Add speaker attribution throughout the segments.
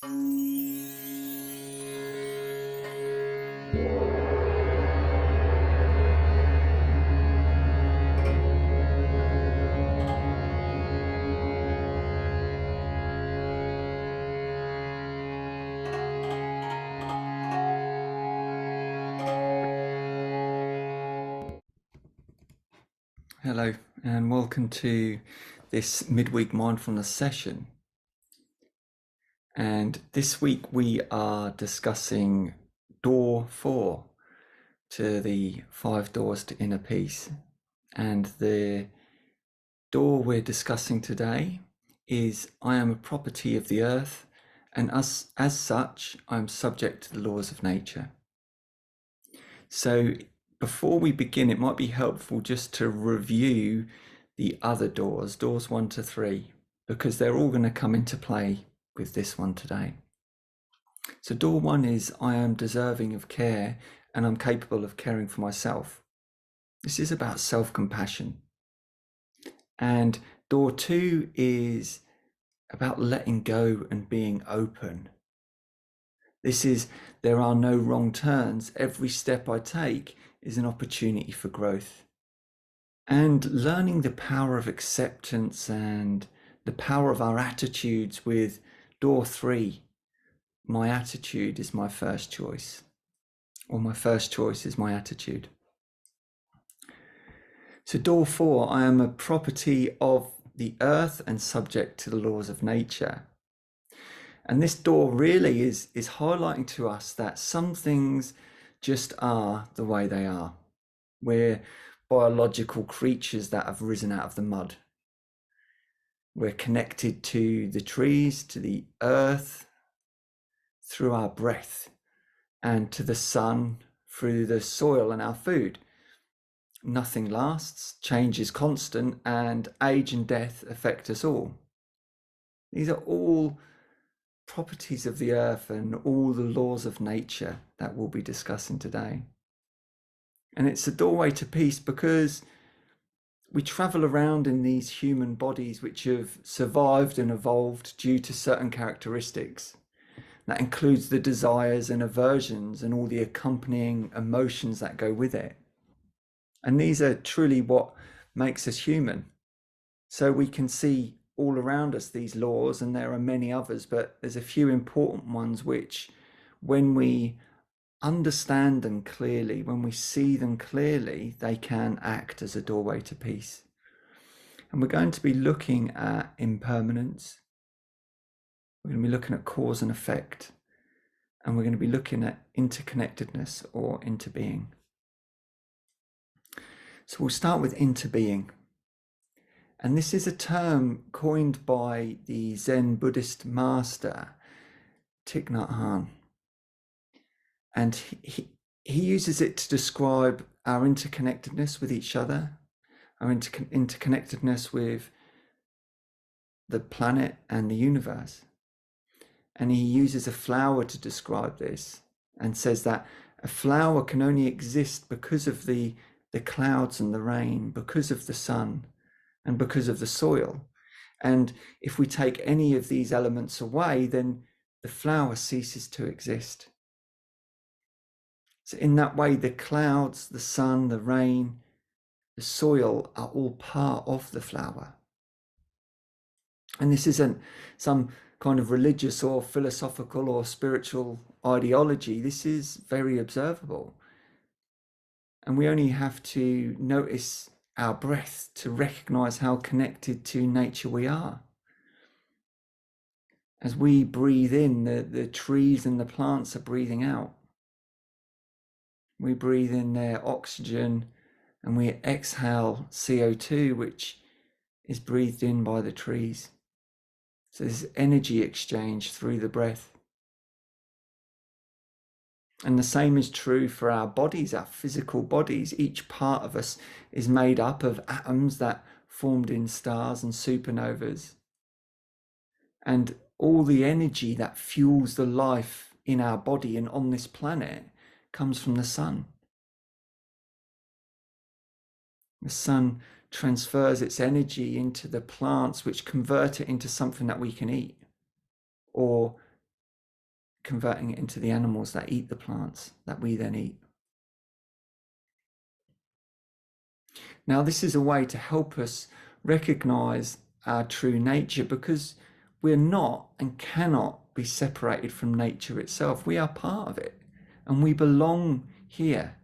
Speaker 1: Hello and welcome to this midweek mindfulness session. And this week we are discussing door 4 to the 5 doors to inner peace. And the door we're discussing today is I am a property of the earth, and as such I am subject to the laws of nature. So before we begin, it might be helpful just to review the other doors 1 to 3, because they're all going to come into play with this one today. So door 1 is I am deserving of care and I'm capable of caring for myself. This is about self-compassion. And door 2 is about letting go and being open. This is there are no wrong turns. Every step I take is an opportunity for growth. And learning the power of acceptance and the power of our attitudes with door 3. My attitude is my first choice, or my first choice is my attitude. So door 4, I am a property of the earth and subject to the laws of nature. And this door really is highlighting to us that some things just are the way they are. We're biological creatures that have risen out of the mud. We're connected to the trees, to the earth, through our breath, and to the sun through the soil and our food. Nothing lasts, change is constant, and age and death affect us all. These are all properties of the earth and all the laws of nature that we'll be discussing today. And it's a doorway to peace because we travel around in these human bodies which have survived and evolved due to certain characteristics. That includes the desires and aversions and all the accompanying emotions that go with it. And these are truly what makes us human. So we can see all around us these laws, and there are many others, but there's a few important ones which, when we understand them clearly, when we see them clearly, they can act as a doorway to peace. And we're going to be looking at impermanence. We're going to be looking at cause and effect, and we're going to be looking at interconnectedness or interbeing. So we'll start with interbeing. And this is a term coined by the Zen Buddhist master, Thich Nhat Hanh. And he uses it to describe our interconnectedness with each other, our interconnectedness with the planet and the universe. And he uses a flower to describe this and says that a flower can only exist because of the clouds and the rain, because of the sun, and because of the soil. And if we take any of these elements away, then the flower ceases to exist. So in that way, the clouds, the sun, the rain, the soil are all part of the flower. And this isn't some kind of religious or philosophical or spiritual ideology. This is very observable. And we only have to notice our breath to recognize how connected to nature we are. As we breathe in, the trees and the plants are breathing out. We breathe in their oxygen and we exhale CO2, which is breathed in by the trees. So there's energy exchange through the breath. And the same is true for our bodies, our physical bodies. Each part of us is made up of atoms that formed in stars and supernovas. And all the energy that fuels the life in our body and on this planet comes from the sun. The sun transfers its energy into the plants, which convert it into something that we can eat, or converting it into the animals that eat the plants that we then eat. Now, this is a way to help us recognize our true nature, because we're not and cannot be separated from nature itself. We are part of it and we belong here.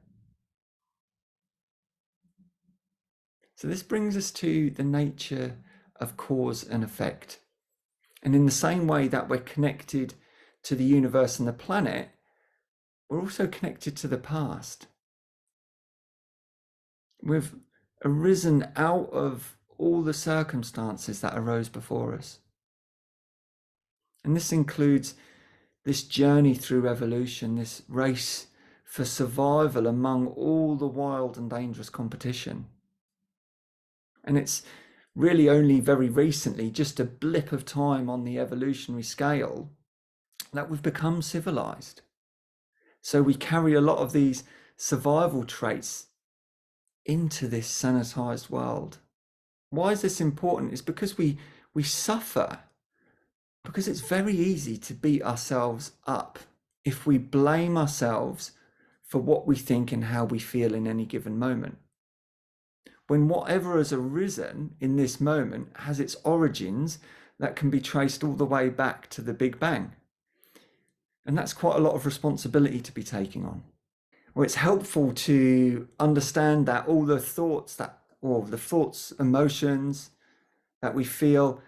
Speaker 1: So this brings us to the nature of cause and effect. And in the same way that we're connected to the universe and the planet, we're also connected to the past. We've arisen out of all the circumstances that arose before us. And this includes this journey through evolution, this race for survival among all the wild and dangerous competition. And it's really only very recently, just a blip of time on the evolutionary scale, that we've become civilized. So we carry a lot of these survival traits into this sanitized world. Why is this important? It's because we suffer, because it's very easy to beat ourselves up if we blame ourselves for what we think and how we feel in any given moment. When whatever has arisen in this moment has its origins that can be traced all the way back to the Big Bang. And that's quite a lot of responsibility to be taking on. Well, it's helpful to understand that all the thoughts emotions that we feel,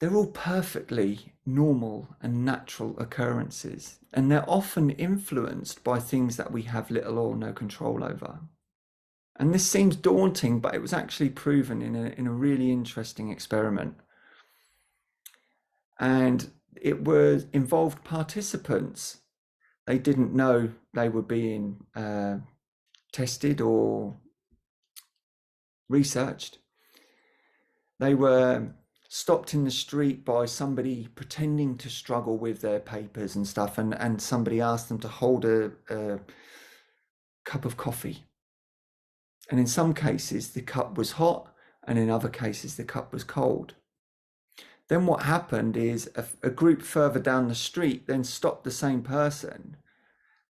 Speaker 1: they're all perfectly normal and natural occurrences. And they're often influenced by things that we have little or no control over. And this seems daunting, but it was actually proven in a really interesting experiment. And it involved participants. They didn't know they were being tested or researched. They were stopped in the street by somebody pretending to struggle with their papers and stuff, and somebody asked them to hold a cup of coffee. And in some cases, the cup was hot, and in other cases, the cup was cold. Then what happened is a group further down the street then stopped the same person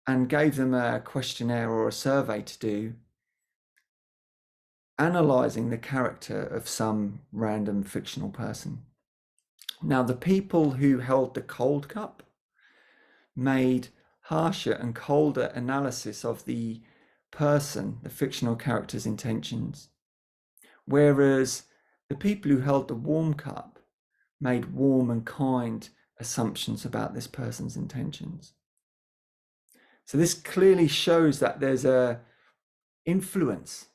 Speaker 1: and gave them a questionnaire or a survey to do, analysing the character of some random fictional person. Now, the people who held the cold cup made harsher and colder analysis of the person, the fictional character's intentions, whereas the people who held the warm cup made warm and kind assumptions about this person's intentions. So this clearly shows that there's a influence,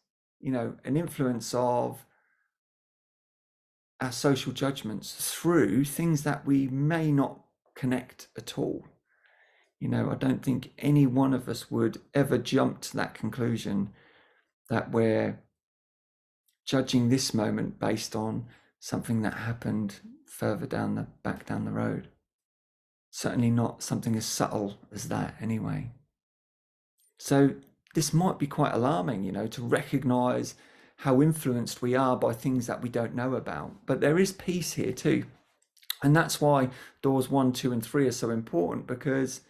Speaker 1: an influence of our social judgments through things that we may not connect at all. I don't think any one of us would ever jump to that conclusion that we're judging this moment based on something that happened further back down the road. Certainly not something as subtle as that anyway. So this might be quite alarming, to recognize how influenced we are by things that we don't know about. But there is peace here too. And that's why doors 1, 2, and 3 are so important, because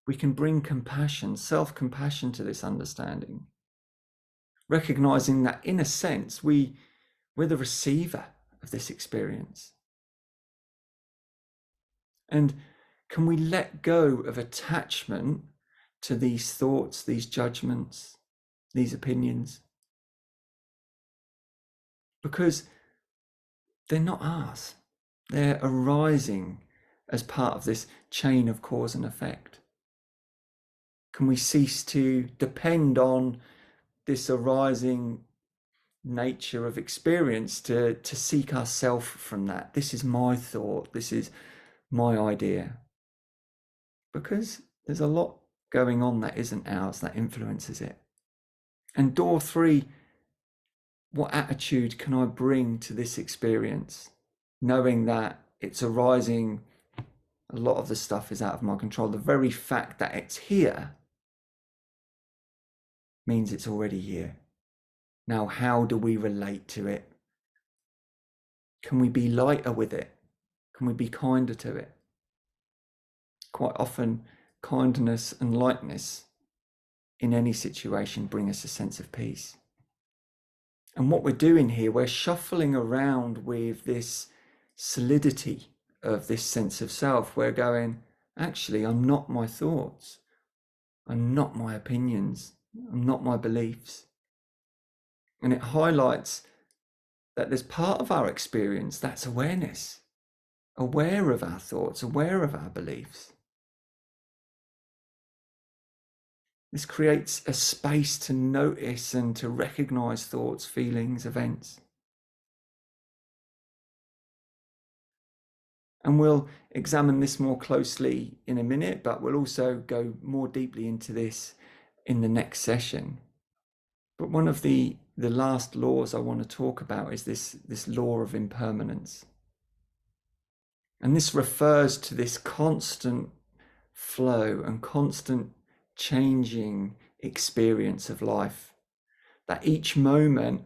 Speaker 1: we can bring compassion, self-compassion to this understanding, recognizing that in a sense, we're the receiver of this experience. And can we let go of attachment to these thoughts, these judgments, these opinions? Because they're not ours. They're arising as part of this chain of cause and effect. Can we cease to depend on this arising nature of experience to seek ourself from that? This is my thought. This is my idea. Because there's a lot going on that isn't ours, that influences it. And door 3, what attitude can I bring to this experience, knowing that it's arising, a lot of the stuff is out of my control. The very fact that it's here means it's already here. Now, how do we relate to it? Can we be lighter with it? Can we be kinder to it? quite often kindness and lightness in any situation bring us a sense of peace. And what we're doing here, we're shuffling around with this solidity of this sense of self. We're going, actually, I'm not my thoughts. I'm not my opinions. I'm not my beliefs. And it highlights that there's part of our experience that's awareness, aware of our thoughts, aware of our beliefs. This creates a space to notice and to recognize thoughts, feelings, events. And we'll examine this more closely in a minute, but we'll also go more deeply into this in the next session. But one of the last laws I want to talk about is this law of impermanence. And this refers to this constant flow and constant changing experience of life, that each moment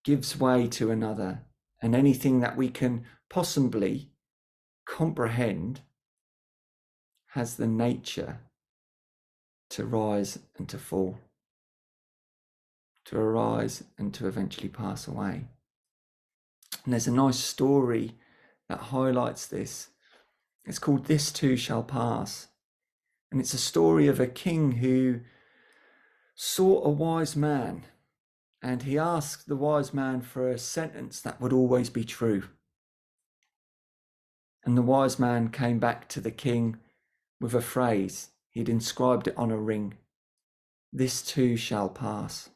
Speaker 1: gives way to another, and anything that we can possibly comprehend has the nature to rise and to fall, to arise and to eventually pass away. And there's a nice story that highlights this. It's called This Too Shall Pass. And it's a story of a king who saw a wise man, and he asked the wise man for a sentence that would always be true. And the wise man came back to the king with a phrase. He'd inscribed it on a ring. This too shall pass.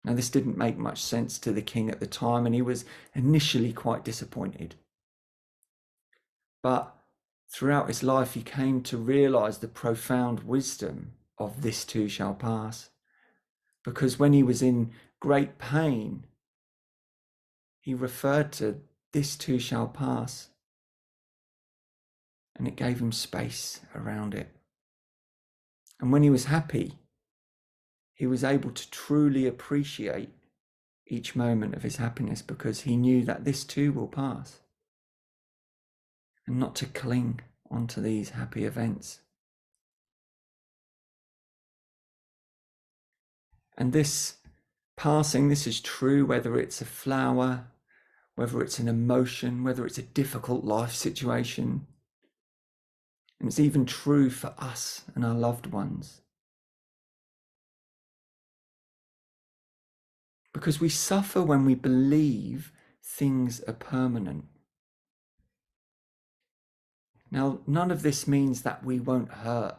Speaker 1: Now, this didn't make much sense to the king at the time, and he was initially quite disappointed. But throughout his life, he came to realize the profound wisdom of this too shall pass. Because when he was in great pain, he referred to this too shall pass. And it gave him space around it. And when he was happy, he was able to truly appreciate each moment of his happiness, because he knew that this too will pass. And not to cling onto these happy events. And this passing, this is true whether it's a flower, whether it's an emotion, whether it's a difficult life situation. And it's even true for us and our loved ones. Because we suffer when we believe things are permanent. Now, none of this means that we won't hurt.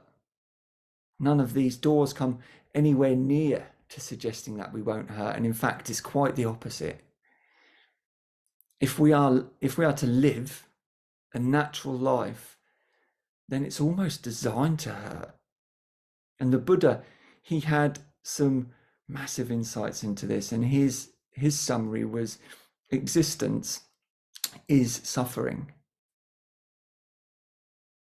Speaker 1: None of these doors come anywhere near to suggesting that we won't hurt. And in fact, it's quite the opposite. If we are to live a natural life, then it's almost designed to hurt. And the Buddha, he had some massive insights into this, and his summary was, existence is suffering.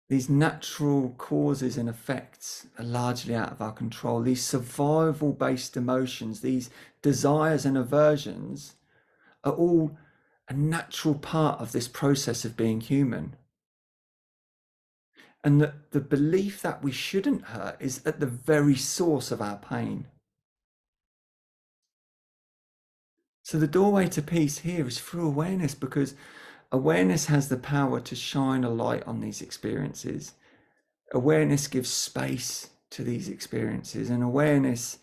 Speaker 1: These natural causes and effects are largely out of our control. These survival-based emotions, these desires and aversions, are all a natural part of this process of being human. And the belief that we shouldn't hurt is at the very source of our pain. So the doorway to peace here is through awareness, because awareness has the power to shine a light on these experiences. Awareness gives space to these experiences, and awareness,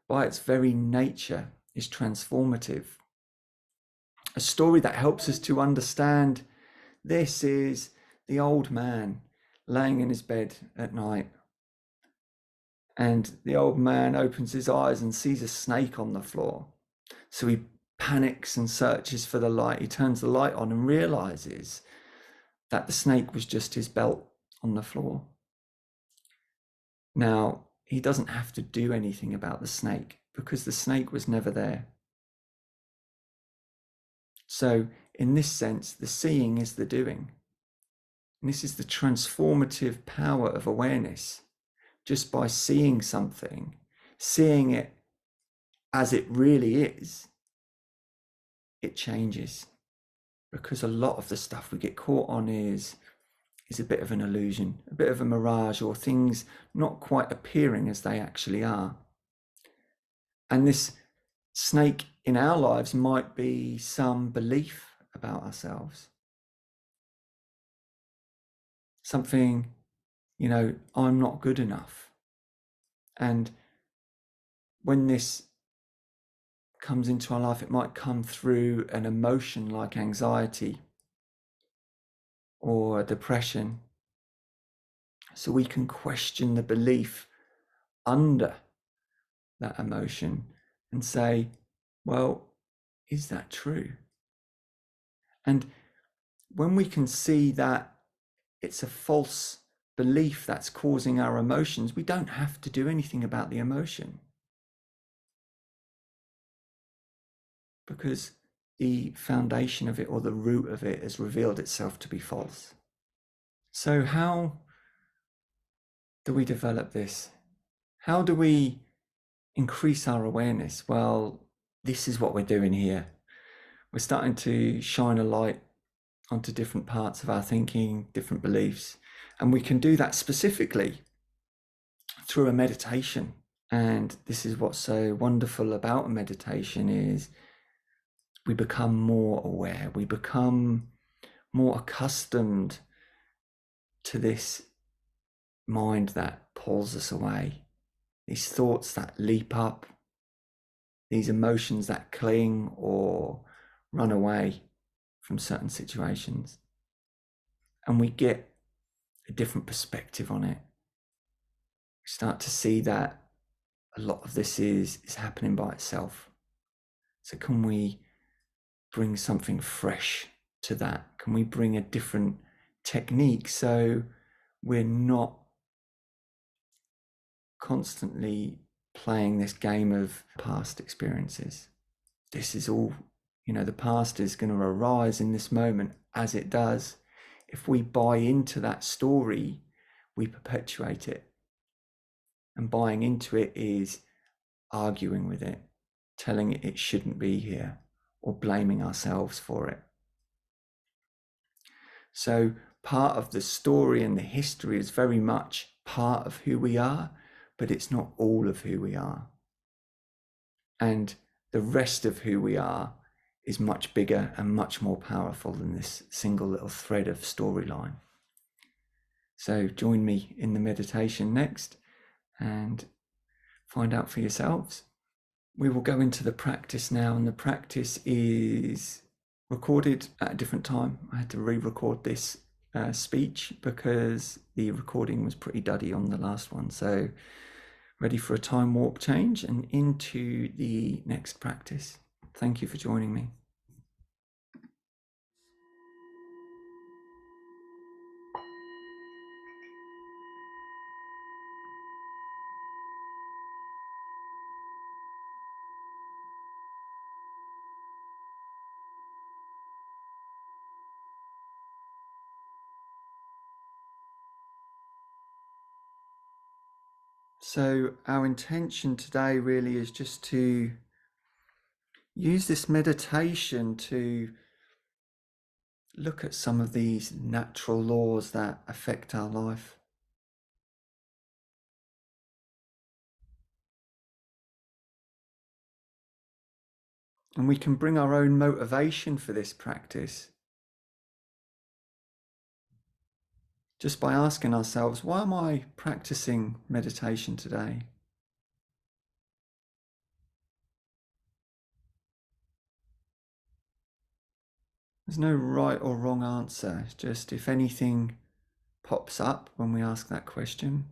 Speaker 1: by its very nature, is transformative. A story that helps us to understand this is the old man laying in his bed at night. And the old man opens his eyes and sees a snake on the floor. So he panics and searches for the light. He turns the light on and realizes that the snake was just his belt on the floor. Now, he doesn't have to do anything about the snake, because the snake was never there. So in this sense, the seeing is the doing. And this is the transformative power of awareness. Just by seeing something, seeing it as it really is, it changes. Because a lot of the stuff we get caught on is is a bit of an illusion, a bit of a mirage, or things not quite appearing as they actually are. And this snake in our lives might be some belief about ourselves. Something, I'm not good enough. And when this comes into our life, it might come through an emotion like anxiety or depression. So we can question the belief under that emotion and say, well, is that true? And when we can see that it's a false belief that's causing our emotions, we don't have to do anything about the emotion, because the foundation of it, or the root of it, has revealed itself to be false. So how do we develop this? How do we increase our awareness? Well, this is what we're doing here. We're starting to shine a light onto different parts of our thinking, different beliefs. And we can do that specifically through a meditation. And this is what's so wonderful about a meditation, is we become more aware, we become more accustomed to this mind that pulls us away, these thoughts that leap up, these emotions that cling or run away from certain situations. And we get a different perspective on it. We start to see that a lot of this is happening by itself. So can we bring something fresh to that? Can we bring a different technique so we're not constantly playing this game of past experiences? This is all, the past is going to arise in this moment as it does. If we buy into that story, we perpetuate it. And buying into it is arguing with it, telling it it shouldn't be here, or blaming ourselves for it. So part of the story and the history is very much part of who we are, but it's not all of who we are. And the rest of who we are is much bigger and much more powerful than this single little thread of storyline. So join me in the meditation next and find out for yourselves. We will go into the practice now, and the practice is recorded at a different time. I had to re-record this speech because the recording was pretty duddy on the last one. So ready for a time warp change and into the next practice. Thank you for joining me. So our intention today really is just to use this meditation to look at some of these natural laws that affect our life. And we can bring our own motivation for this practice just by asking ourselves, why am I practicing meditation today? There's no right or wrong answer. It's just if anything pops up when we ask that question,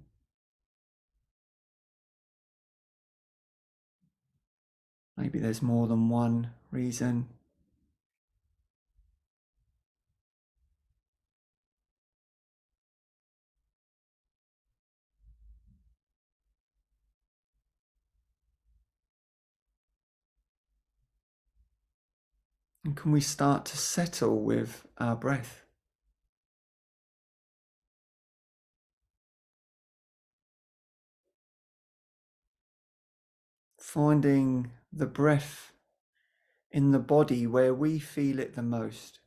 Speaker 1: maybe there's more than one reason. And can we start to settle with our breath? Finding the breath in the body where we feel it the most.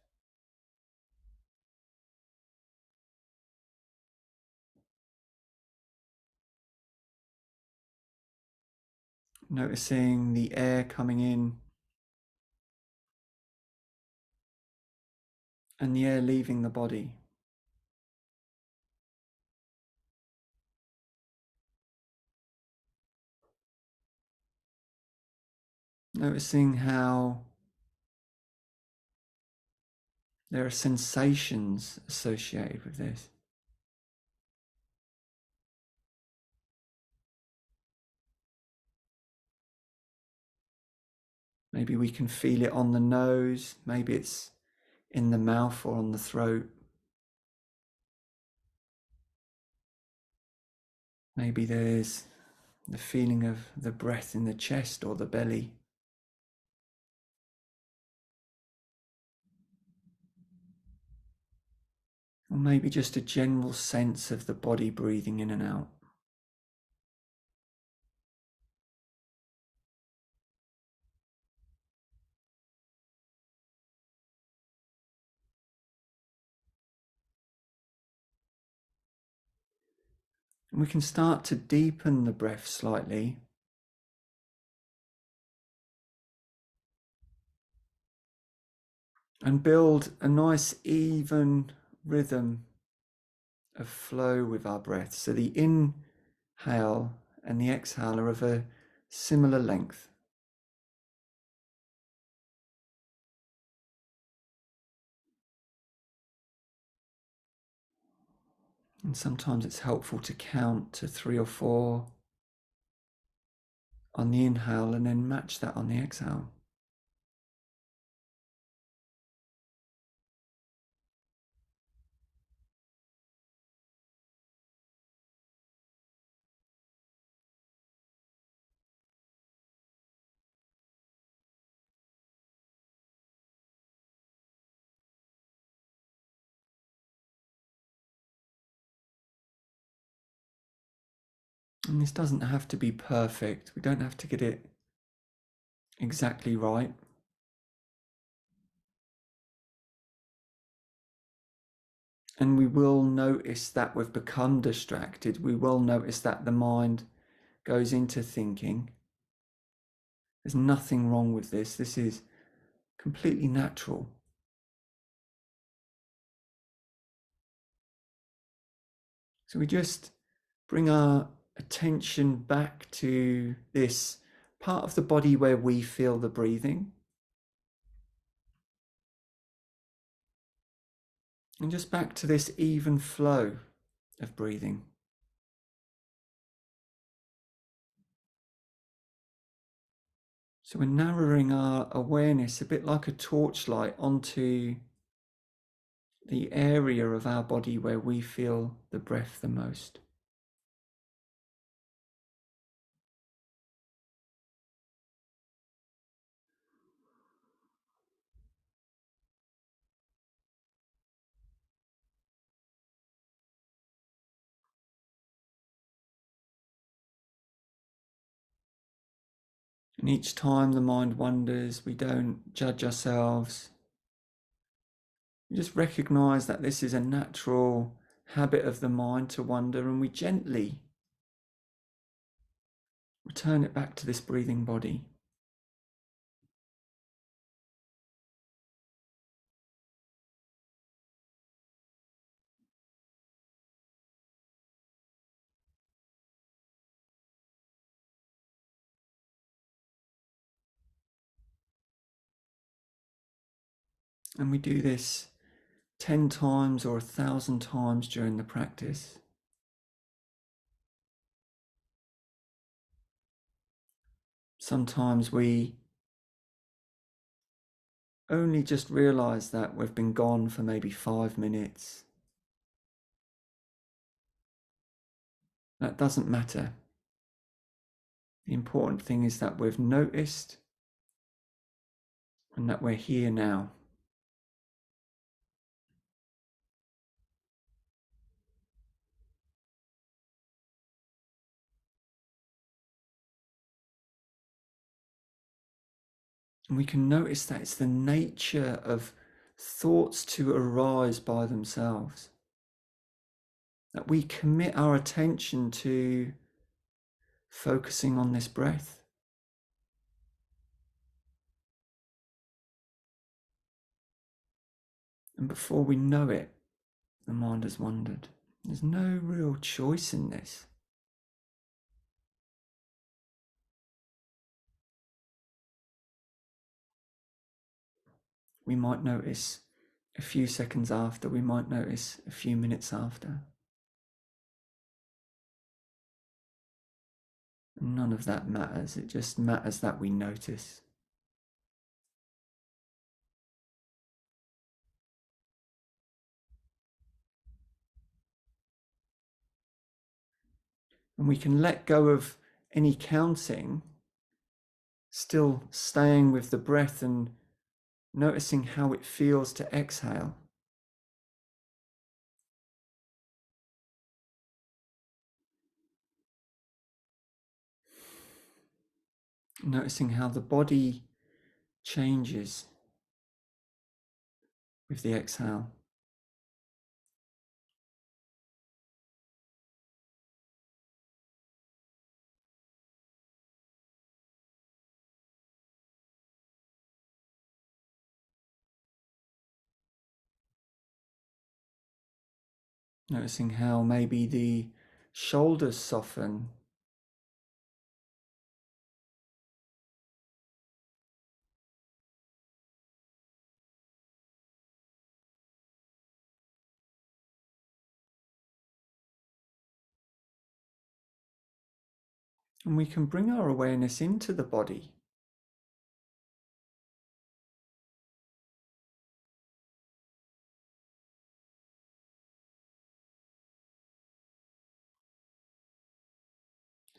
Speaker 1: Noticing the air coming in and the air leaving the body. Noticing how there are sensations associated with this. Maybe we can feel it on the nose, maybe it's in the mouth or on the throat. Maybe there's the feeling of the breath in the chest or the belly. Or maybe just a general sense of the body breathing in and out. And we can start to deepen the breath slightly. And build a nice even rhythm of flow with our breath. So the inhale and the exhale are of a similar length. And sometimes it's helpful to count to 3 or 4 on the inhale and then match that on the exhale. And this doesn't have to be perfect. We don't have to get it exactly right. And we will notice that we've become distracted. We will notice that the mind goes into thinking. There's nothing wrong with this. This is completely natural. So we just bring our attention back to this part of the body where we feel the breathing. And just back to this even flow of breathing. So we're narrowing our awareness a bit like a torchlight onto the area of our body where we feel the breath the most. And each time the mind wanders, we don't judge ourselves. We just recognize that this is a natural habit of the mind to wander, and we gently return it back to this breathing body. And we do this 10 times or 1,000 times during the practice. Sometimes we only just realize that we've been gone for maybe 5 minutes. That doesn't matter. The important thing is that we've noticed and that we're here now. And we can notice that it's the nature of thoughts to arise by themselves. That we commit our attention to focusing on this breath. And before we know it, the mind has wandered. There's no real choice in this. We might notice a few seconds after, we might notice a few minutes after. And none of that matters. It just matters that we notice. And we can let go of any counting, still staying with the breath and noticing how it feels to exhale. Noticing how the body changes with the exhale. Noticing how maybe the shoulders soften. And we can bring our awareness into the body.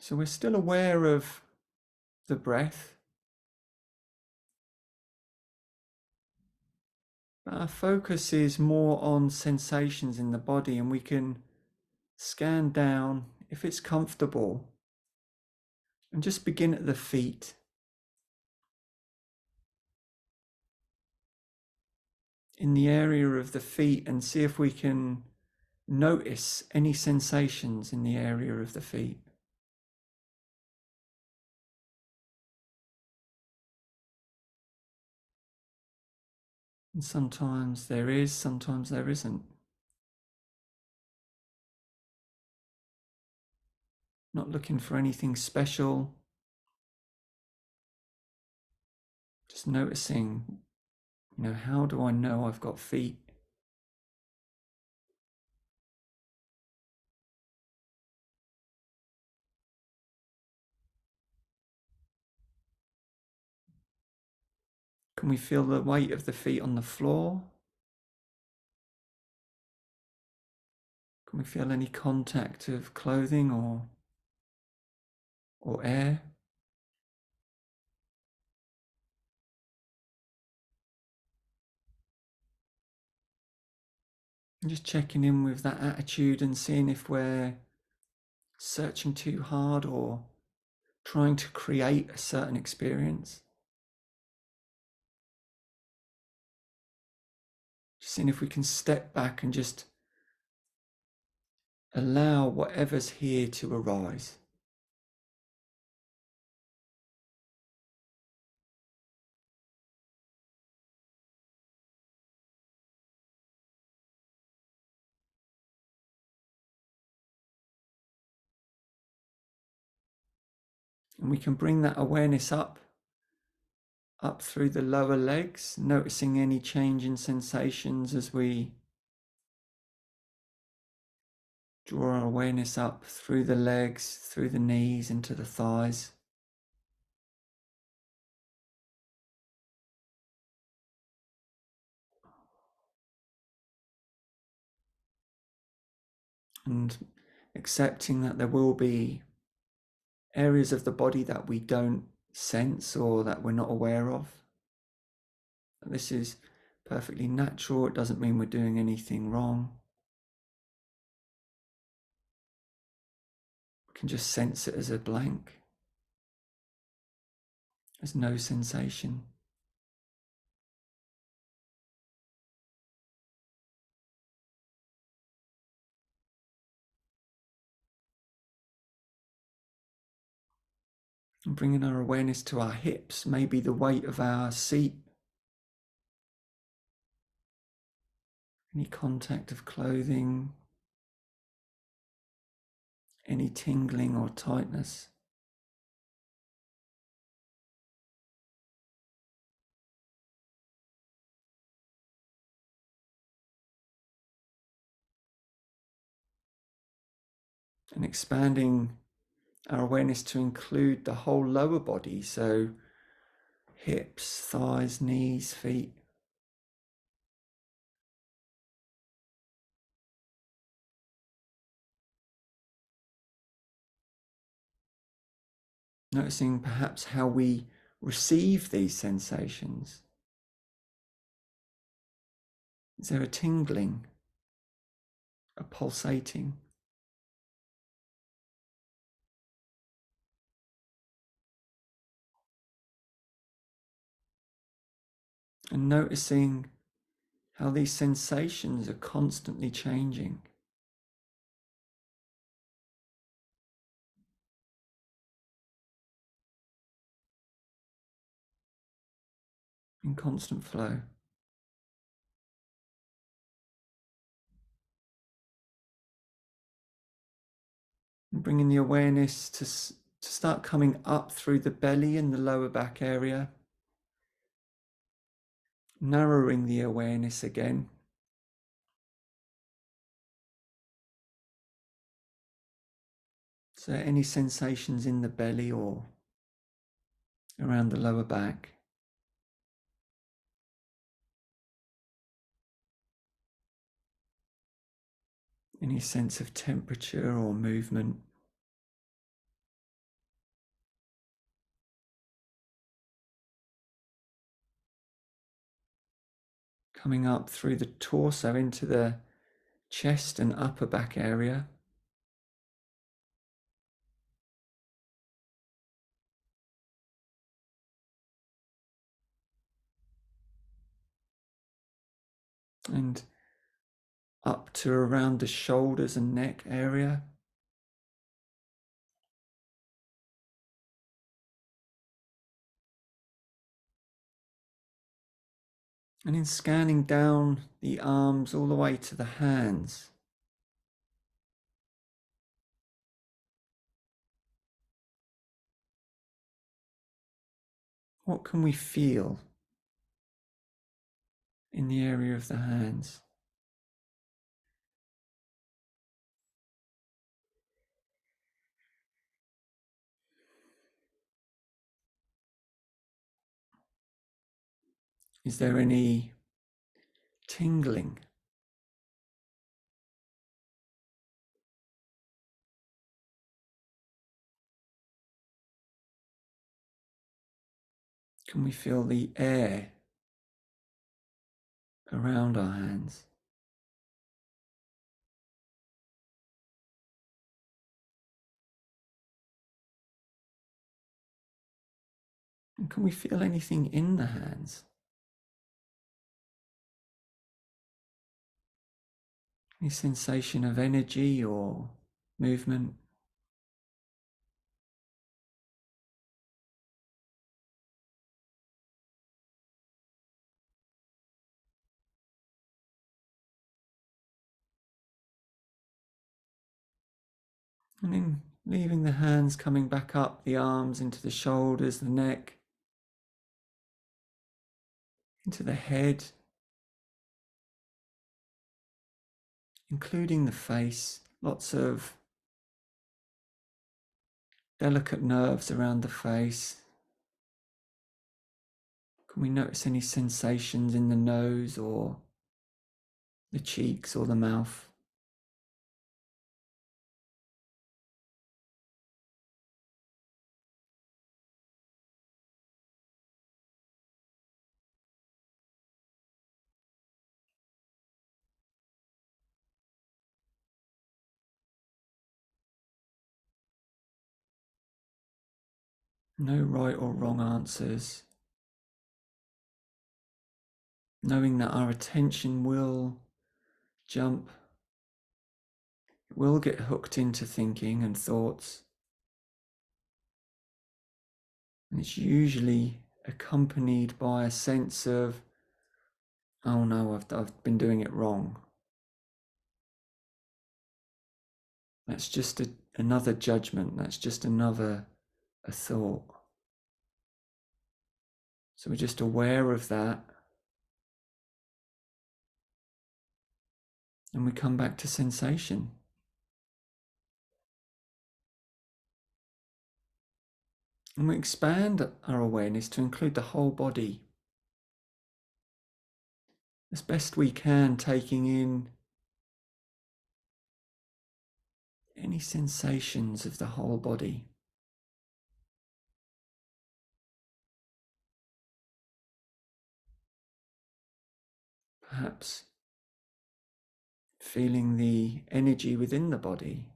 Speaker 1: So we're still aware of the breath, but our focus is more on sensations in the body, and we can scan down if it's comfortable and just begin at the feet. In the area of the feet, and see if we can notice any sensations in the area of the feet. And sometimes there is, sometimes there isn't. Not looking for anything special. Just noticing, how do I know I've got feet? Can we feel the weight of the feet on the floor? Can we feel any contact of clothing or air? And just checking in with that attitude and seeing if we're searching too hard or trying to create a certain experience. Just seeing if we can step back and just allow whatever's here to arise. And we can bring that awareness up through the lower legs, noticing any change in sensations as we draw our awareness up through the legs, through the knees, into the thighs. And accepting that there will be areas of the body that we don't sense or that we're not aware of. This is perfectly natural. It doesn't mean we're doing anything wrong. We can just sense it as a blank. There's no sensation. And bringing our awareness to our hips, maybe the weight of our seat. any contact of clothing, any tingling or tightness. And expanding our awareness to include the whole lower body, so hips, thighs, knees, feet. Noticing perhaps how we receive these sensations. Is there a tingling, a pulsating? And noticing how these sensations are constantly changing. In constant flow. And bringing the awareness to start coming up through the belly and the lower back area. Narrowing the awareness again. So any sensations in the belly or around the lower back. Any sense of temperature or movement. Coming up through the torso into the chest and upper back area. And up to around the shoulders and neck area. And in scanning down the arms all the way to the hands. What can we feel in the area of the hands? Is there any tingling? Can we feel the air around our hands? And can we feel anything in the hands? Any sensation of energy or movement? And then leaving the hands coming back up, the arms into the shoulders, the neck, into the head, including the face. Lots of delicate nerves around the face. Can we notice any sensations in the nose or the cheeks or the mouth? No right or wrong answers. Knowing that our attention will jump, it will get hooked into thinking and thoughts. And it's usually accompanied by a sense of oh no, I've been doing it wrong. That's just another judgment. That's just another a thought. So we're just aware of that. And we come back to sensation. And we expand our awareness to include the whole body. As best we can, taking in any sensations of the whole body. Perhaps feeling the energy within the body,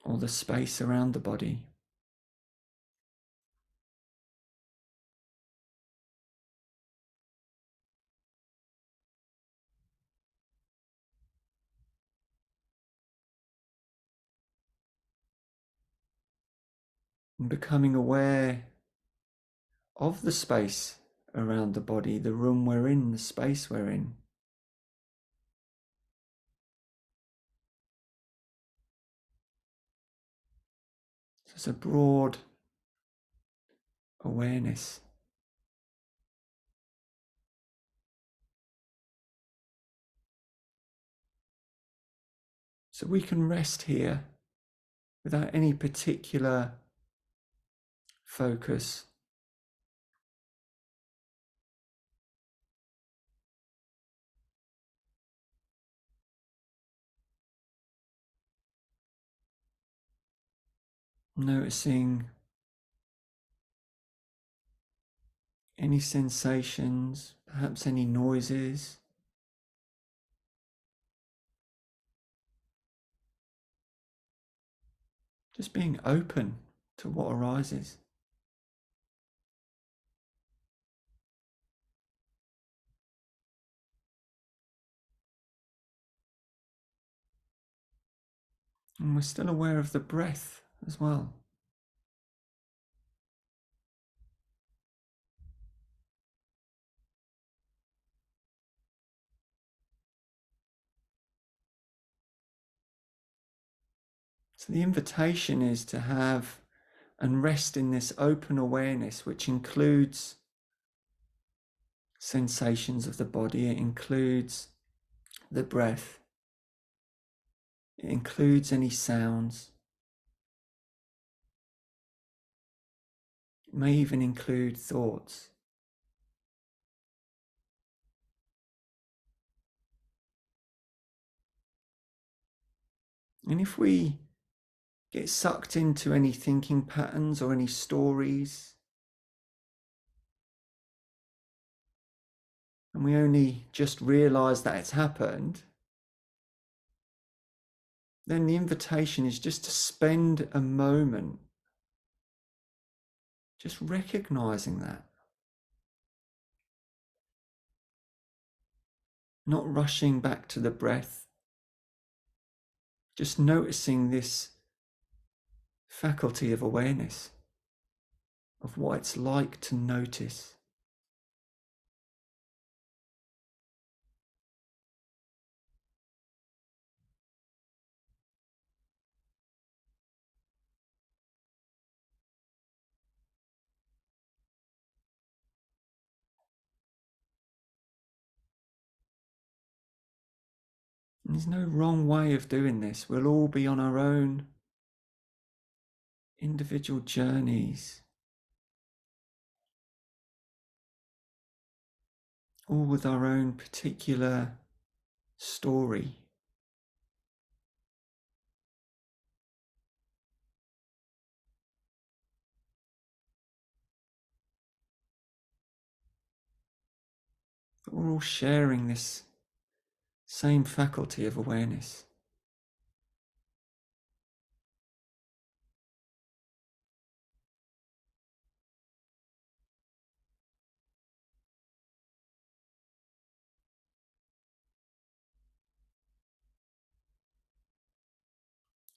Speaker 1: or the space around the body. And becoming aware of the space around the body, the room we're in, the space we're in. So it's a broad awareness. So we can rest here without any particular focus. Noticing any sensations, perhaps any noises. Just being open to what arises. And we're still aware of the breath as well. So the invitation is to have and rest in this open awareness, which includes sensations of the body, it includes the breath, it includes any sounds, it may even include thoughts. And if we get sucked into any thinking patterns or any stories, and we only just realize that it's happened, then the invitation is just to spend a moment just recognizing that, not rushing back to the breath, just noticing this faculty of awareness, of what it's like to notice. And there's no wrong way of doing this. We'll all be on our own individual journeys, all with our own particular story. But we're all sharing this same faculty of awareness.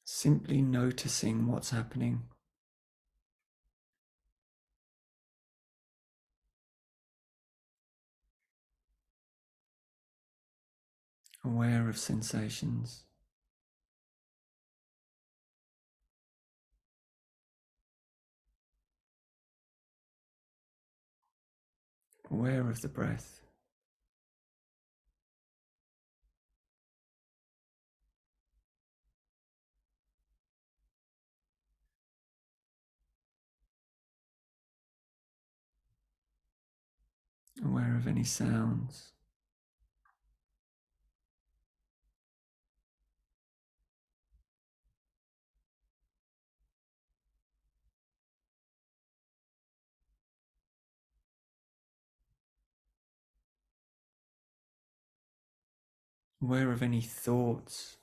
Speaker 1: Simply noticing what's happening. aware of sensations, aware of the breath, aware of any sounds, aware of any thoughts,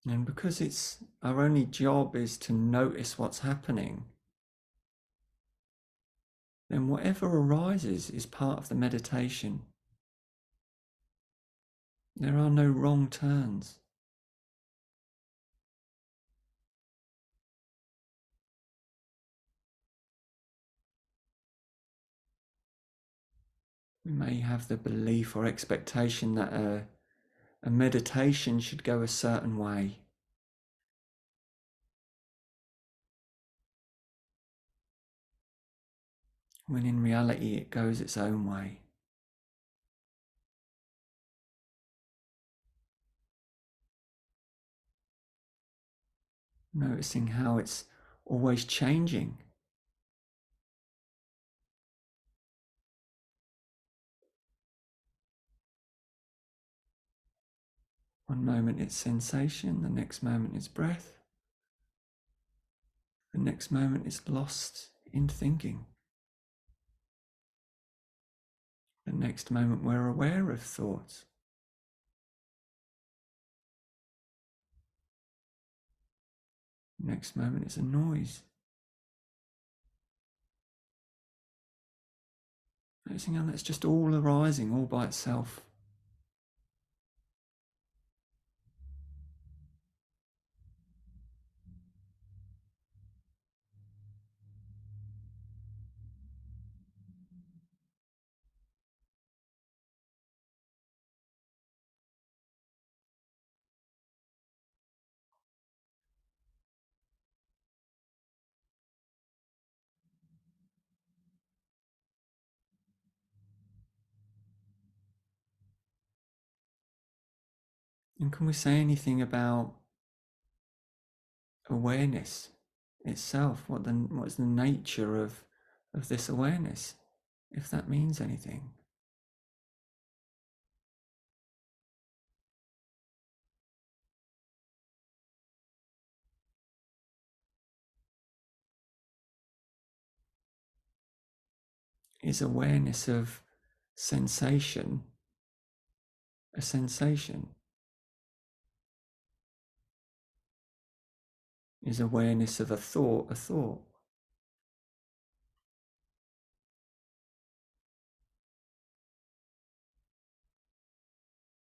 Speaker 1: and because it's our only job is to notice what's happening, then whatever arises is part of the meditation. There are no wrong turns. We may have the belief or expectation that a meditation should go a certain way, when in reality it goes its own way. Noticing how it's always changing. One moment it's sensation, the next moment it's breath, the next moment it's lost in thinking. The next moment we're aware of thoughts. The next moment it's a noise. Noticing how that's just all arising all by itself. And can we say anything about awareness itself? What is the nature of this awareness, if that means anything? Is awareness of sensation a sensation? Is awareness of a thought a thought?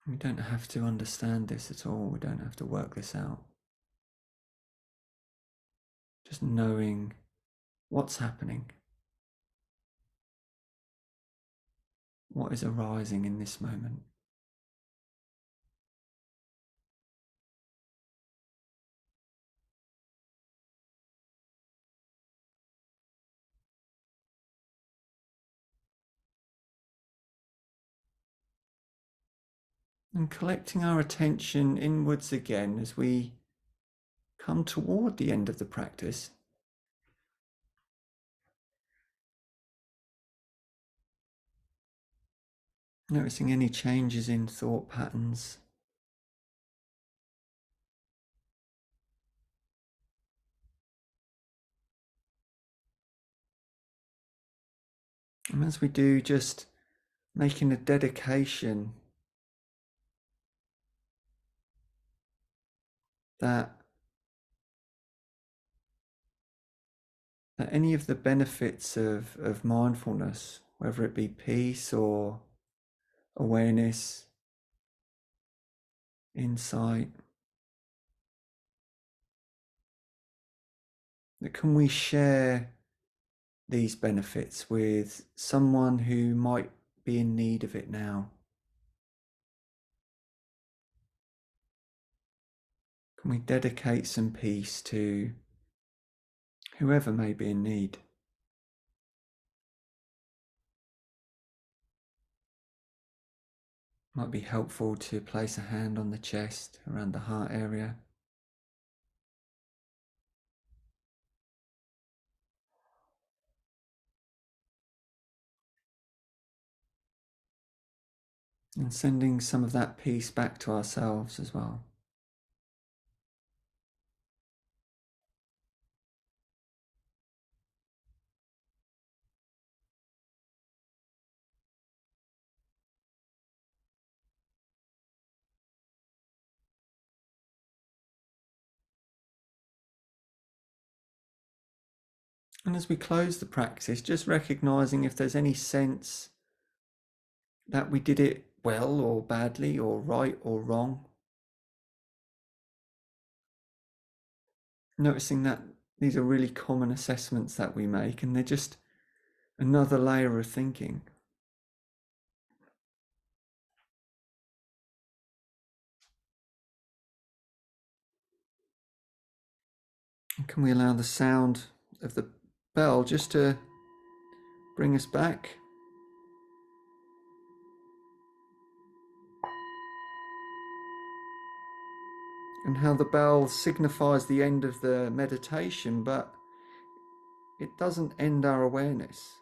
Speaker 1: We don't have to understand this at all. We don't have to work this out. Just knowing what's happening, what is arising in this moment. And collecting our attention inwards again as we come toward the end of the practice. Noticing any changes in thought patterns. And as we do, just making a dedication that any of the benefits of mindfulness, whether it be peace or awareness, insight, that can we share these benefits with someone who might be in need of it now? Can we dedicate some peace to whoever may be in need? Might be helpful to place a hand on the chest, around the heart area. And sending some of that peace back to ourselves as well. And as we close the practice, just recognizing if there's any sense that we did it well or badly, or right or wrong. Noticing that these are really common assessments that we make, and they're just another layer of thinking. And can we allow the sound of the bell just to bring us back? And how the bell signifies the end of the meditation, but it doesn't end our awareness.